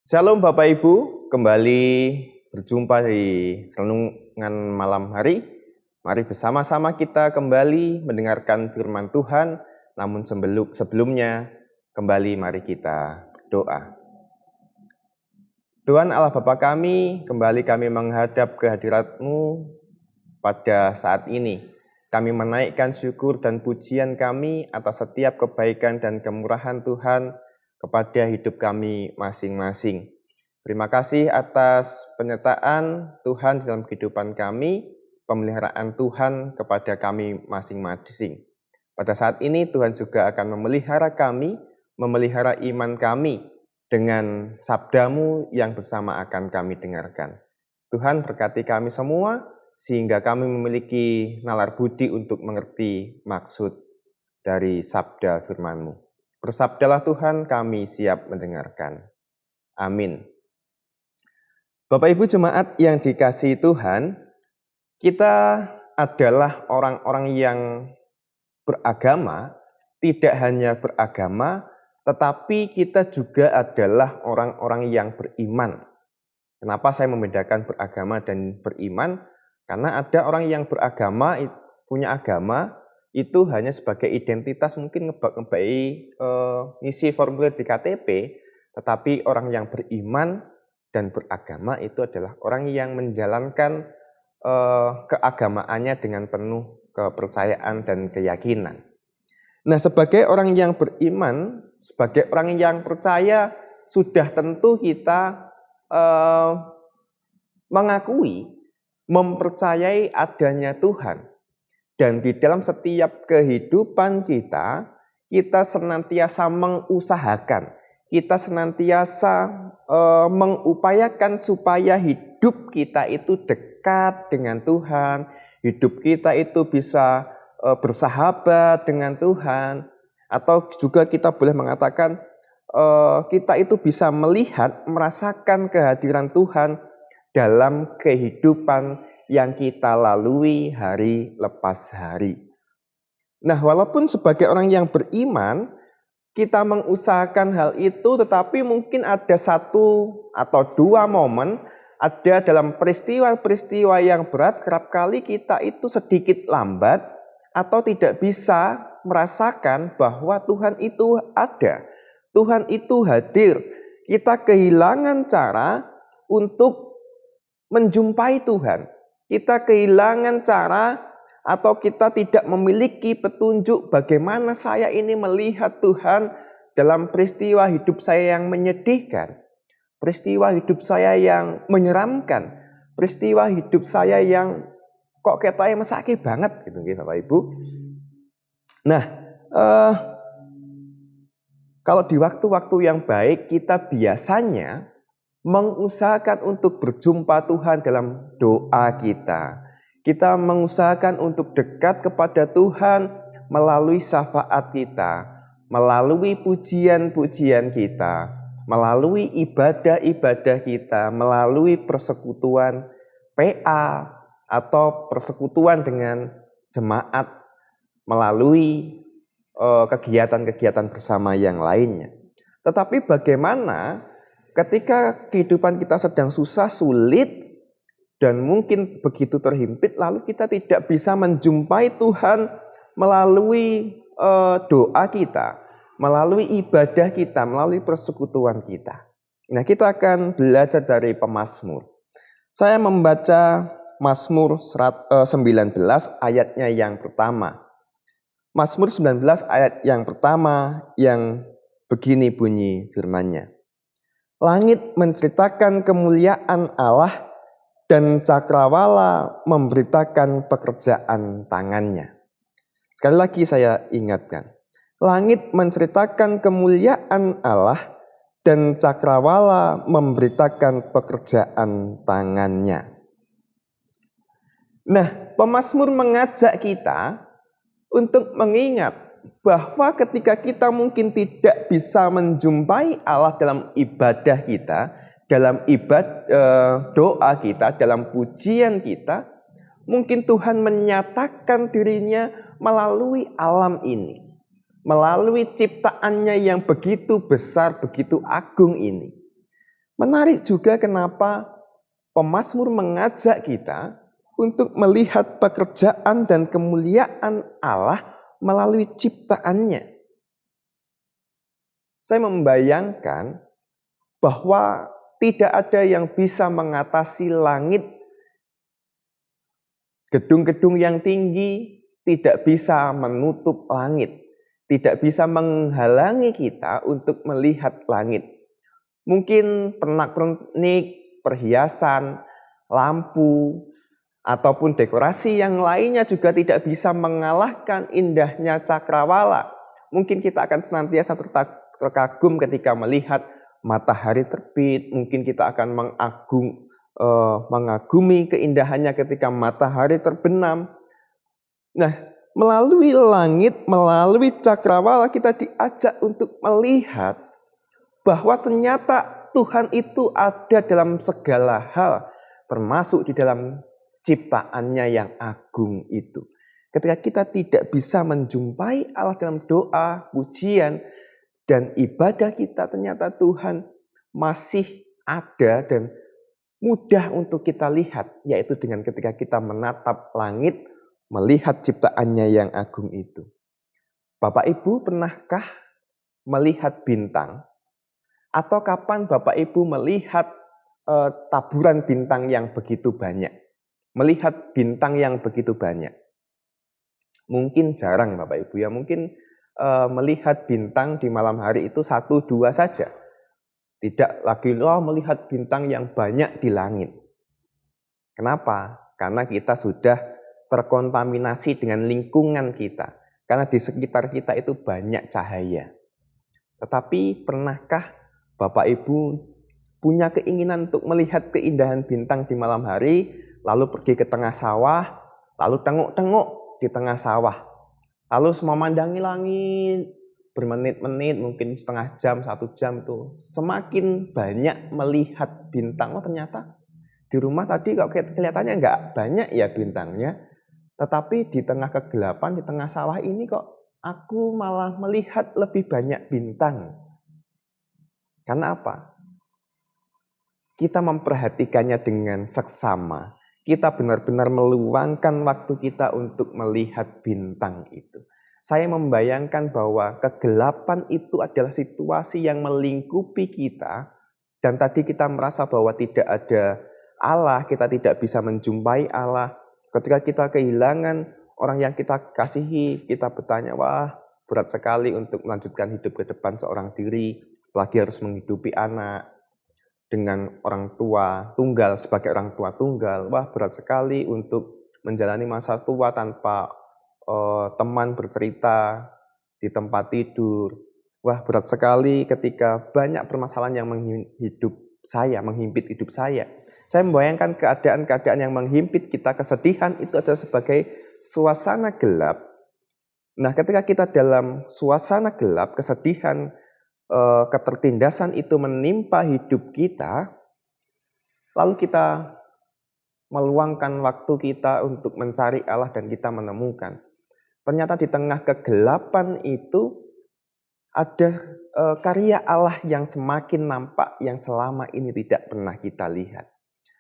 Shalom Bapak Ibu, kembali berjumpa di renungan malam hari. Mari bersama-sama kita kembali mendengarkan firman Tuhan. Namun sebelumnya, kembali mari kita doa. Tuhan Allah Bapa kami, kembali kami menghadap kehadirat-Mu pada saat ini. Kami menaikkan syukur dan pujian kami atas setiap kebaikan dan kemurahan Tuhan kepada hidup kami masing-masing. Terima kasih atas penyertaan Tuhan dalam kehidupan kami, pemeliharaan Tuhan kepada kami masing-masing. Pada saat ini Tuhan juga akan memelihara kami, memelihara iman kami dengan sabda-Mu yang bersama akan kami dengarkan. Tuhan berkati kami semua, sehingga kami memiliki nalar budi untuk mengerti maksud dari sabda firman-Mu. Bersabdalah Tuhan, kami siap mendengarkan. Amin. Bapak Ibu jemaat yang dikasihi Tuhan, kita adalah orang-orang yang beragama, tidak hanya beragama, tetapi kita juga adalah orang-orang yang beriman. Kenapa saya membedakan beragama dan beriman? Karena ada orang yang beragama, punya agama, itu hanya sebagai identitas, mungkin ngisi formulir di KTP, tetapi orang yang beriman dan beragama itu adalah orang yang menjalankan keagamaannya dengan penuh kepercayaan dan keyakinan. Nah, sebagai orang yang beriman, sebagai orang yang percaya, sudah tentu kita mengakui, mempercayai adanya Tuhan. Dan di dalam setiap kehidupan kita senantiasa mengusahakan, kita senantiasa mengupayakan supaya hidup kita itu dekat dengan Tuhan, hidup kita itu bisa bersahabat dengan Tuhan, atau juga kita boleh mengatakan kita itu bisa melihat, merasakan kehadiran Tuhan dalam kehidupan yang kita lalui hari lepas hari. Nah, walaupun sebagai orang yang beriman, kita mengusahakan hal itu, tetapi mungkin ada satu atau dua momen, ada dalam peristiwa-peristiwa yang berat, kerap kali kita itu sedikit lambat atau tidak bisa merasakan bahwa Tuhan itu ada, Tuhan itu hadir. Kita kehilangan cara untuk menjumpai Tuhan. Kita kehilangan cara atau kita tidak memiliki petunjuk bagaimana saya ini melihat Tuhan dalam peristiwa hidup saya yang menyedihkan, peristiwa hidup saya yang menyeramkan, peristiwa hidup saya yang kok ketoknya mesake banget gitu Bapak Ibu. Nah, kalau di waktu-waktu yang baik kita biasanya mengusahakan untuk berjumpa Tuhan dalam doa kita. Kita mengusahakan untuk dekat kepada Tuhan melalui syafaat kita, melalui pujian-pujian kita, melalui ibadah-ibadah kita, melalui persekutuan PA atau persekutuan dengan jemaat, melalui kegiatan-kegiatan bersama yang lainnya. Tetapi bagaimana ketika kehidupan kita sedang susah, sulit, dan mungkin begitu terhimpit, lalu kita tidak bisa menjumpai Tuhan melalui doa kita, melalui ibadah kita, melalui persekutuan kita. Nah, kita akan belajar dari pemazmur. Saya membaca Mazmur 19 ayatnya yang pertama. Mazmur 19 ayat yang pertama yang begini bunyi firman-Nya. Langit menceritakan kemuliaan Allah dan cakrawala memberitakan pekerjaan tangannya. Sekali lagi saya ingatkan. Langit menceritakan kemuliaan Allah dan cakrawala memberitakan pekerjaan tangannya. Nah, pemazmur mengajak kita untuk mengingat bahwa ketika kita mungkin tidak bisa menjumpai Allah dalam ibadah kita, dalam doa kita, dalam pujian kita, mungkin Tuhan menyatakan dirinya melalui alam ini, melalui ciptaannya yang begitu besar, begitu agung ini. Menarik juga kenapa pemazmur mengajak kita untuk melihat pekerjaan dan kemuliaan Allah melalui ciptaannya. Saya membayangkan bahwa tidak ada yang bisa mengatasi langit. Gedung-gedung yang tinggi tidak bisa menutup langit, tidak bisa menghalangi kita untuk melihat langit. Mungkin pernak-pernik, perhiasan, lampu, ataupun dekorasi yang lainnya juga tidak bisa mengalahkan indahnya cakrawala. Mungkin kita akan senantiasa terkagum ketika melihat matahari terbit, mungkin kita akan mengagumi keindahannya ketika matahari terbenam. Nah, melalui langit, melalui cakrawala kita diajak untuk melihat bahwa ternyata Tuhan itu ada dalam segala hal, termasuk di dalam ciptaannya yang agung itu. Ketika kita tidak bisa menjumpai Allah dalam doa, pujian, dan ibadah kita, ternyata Tuhan masih ada dan mudah untuk kita lihat, yaitu dengan ketika kita menatap langit, melihat ciptaannya yang agung itu. Bapak Ibu pernahkah melihat bintang? Atau kapan Bapak Ibu melihat taburan bintang yang begitu banyak? Melihat bintang yang begitu banyak? Mungkin jarang Bapak Ibu ya, mungkin melihat bintang di malam hari itu 1-2 saja. Tidak lagi melihat bintang yang banyak di langit. Kenapa? Karena kita sudah terkontaminasi dengan lingkungan kita. Karena di sekitar kita itu banyak cahaya. Tetapi pernahkah Bapak Ibu punya keinginan untuk melihat keindahan bintang di malam hari, lalu pergi ke tengah sawah, lalu tengok-tengok di tengah sawah, lalu memandangi langit bermenit-menit, mungkin setengah jam, 1 jam tuh, semakin banyak melihat bintang. Oh ternyata di rumah tadi kok kelihatannya nggak banyak ya bintangnya, tetapi di tengah kegelapan, di tengah sawah ini kok aku malah melihat lebih banyak bintang. Karena apa? Kita memperhatikannya dengan seksama. Kita benar-benar meluangkan waktu kita untuk melihat bintang itu. Saya membayangkan bahwa kegelapan itu adalah situasi yang melingkupi kita. Dan tadi kita merasa bahwa tidak ada Allah, kita tidak bisa menjumpai Allah. Ketika kita kehilangan orang yang kita kasihi, kita bertanya, wah berat sekali untuk melanjutkan hidup ke depan seorang diri. Apalagi harus menghidupi anak dengan orang tua tunggal, sebagai orang tua tunggal. Wah berat sekali untuk menjalani masa tua tanpa teman bercerita di tempat tidur. Wah berat sekali ketika banyak permasalahan yang menghimpit hidup saya. Saya membayangkan keadaan-keadaan yang menghimpit kita, kesedihan itu adalah sebagai suasana gelap. Nah ketika kita dalam suasana gelap, kesedihan, ketertindasan itu menimpa hidup kita, lalu kita meluangkan waktu kita untuk mencari Allah dan kita menemukan. Ternyata di tengah kegelapan itu ada karya Allah yang semakin nampak, yang selama ini tidak pernah kita lihat.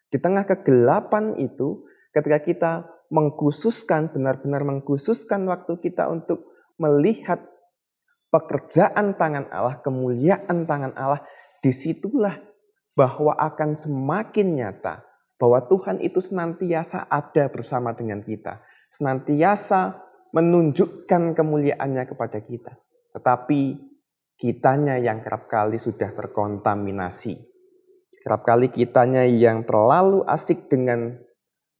Di tengah kegelapan itu, ketika kita benar-benar mengkhususkan waktu kita untuk melihat pekerjaan tangan Allah, kemuliaan tangan Allah, disitulah bahwa akan semakin nyata bahwa Tuhan itu senantiasa ada bersama dengan kita, senantiasa menunjukkan kemuliaannya kepada kita. Tetapi kitanya yang kerap kali sudah terkontaminasi, kerap kali kitanya yang terlalu asik dengan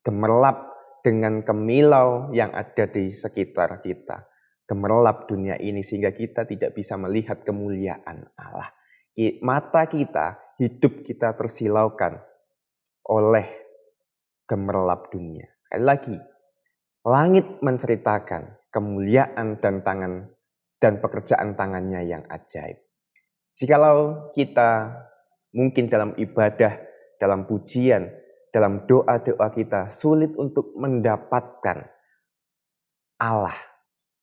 gemerlap, dengan kemilau yang ada di sekitar kita. Gemerlap dunia ini sehingga kita tidak bisa melihat kemuliaan Allah. Mata kita, hidup kita tersilaukan oleh gemerlap dunia. Sekali lagi, langit menceritakan kemuliaan dan pekerjaan tangannya yang ajaib. Jikalau kita mungkin dalam ibadah, dalam pujian, dalam doa-doa kita sulit untuk mendapatkan Allah,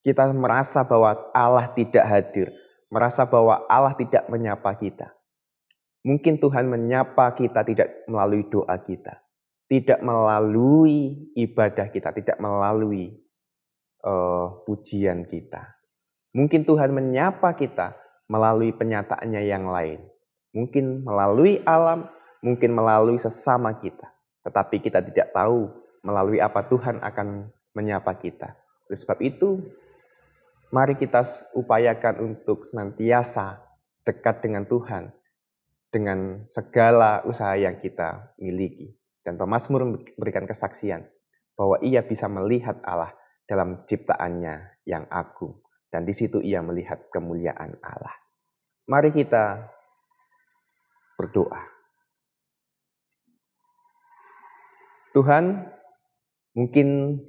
kita merasa bahwa Allah tidak hadir, merasa bahwa Allah tidak menyapa kita. Mungkin Tuhan menyapa kita tidak melalui doa kita, tidak melalui ibadah kita, tidak melalui pujian kita. Mungkin Tuhan menyapa kita melalui penyataannya yang lain. Mungkin melalui alam, mungkin melalui sesama kita. Tetapi kita tidak tahu melalui apa Tuhan akan menyapa kita. Oleh sebab itu, mari kita upayakan untuk senantiasa dekat dengan Tuhan, dengan segala usaha yang kita miliki. Dan pemazmur memberikan kesaksian bahwa ia bisa melihat Allah dalam ciptaannya yang agung. Dan di situ ia melihat kemuliaan Allah. Mari kita berdoa. Tuhan, mungkin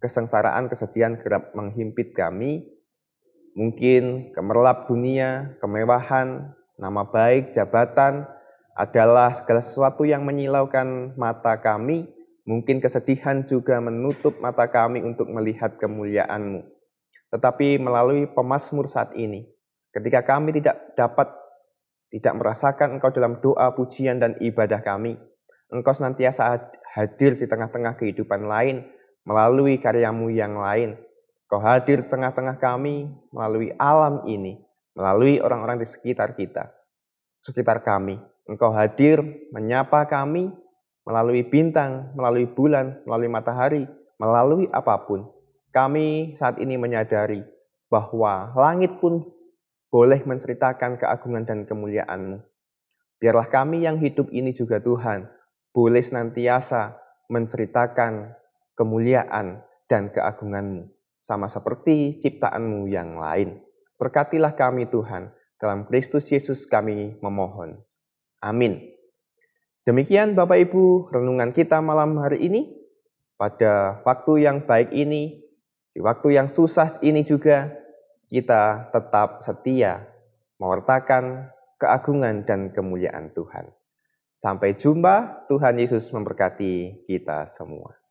kesengsaraan, kesedihan kerap menghimpit kami. Mungkin gemerlap dunia, kemewahan, nama baik, jabatan adalah segala sesuatu yang menyilaukan mata kami. Mungkin kesedihan juga menutup mata kami untuk melihat kemuliaan-Mu. Tetapi melalui pemazmur saat ini, ketika kami tidak merasakan Engkau dalam doa, pujian, dan ibadah kami, Engkau senantiasa hadir di tengah-tengah kehidupan lain, melalui karya-Mu yang lain. Engkau hadir di tengah-tengah kami, melalui alam ini, melalui orang-orang di sekitar kami. Engkau hadir menyapa kami, melalui bintang, melalui bulan, melalui matahari, melalui apapun. Kami saat ini menyadari bahwa langit pun boleh menceritakan keagungan dan kemuliaan-Mu. Biarlah kami yang hidup ini juga Tuhan, boleh senantiasa menceritakan kemuliaan dan keagungan-Mu, sama seperti ciptaan-Mu yang lain. Berkatilah kami Tuhan, dalam Kristus Yesus kami memohon. Amin. Demikian Bapak Ibu renungan kita malam hari ini. Pada waktu yang baik ini, di waktu yang susah ini juga, kita tetap setia mewartakan keagungan dan kemuliaan Tuhan. Sampai jumpa, Tuhan Yesus memberkati kita semua.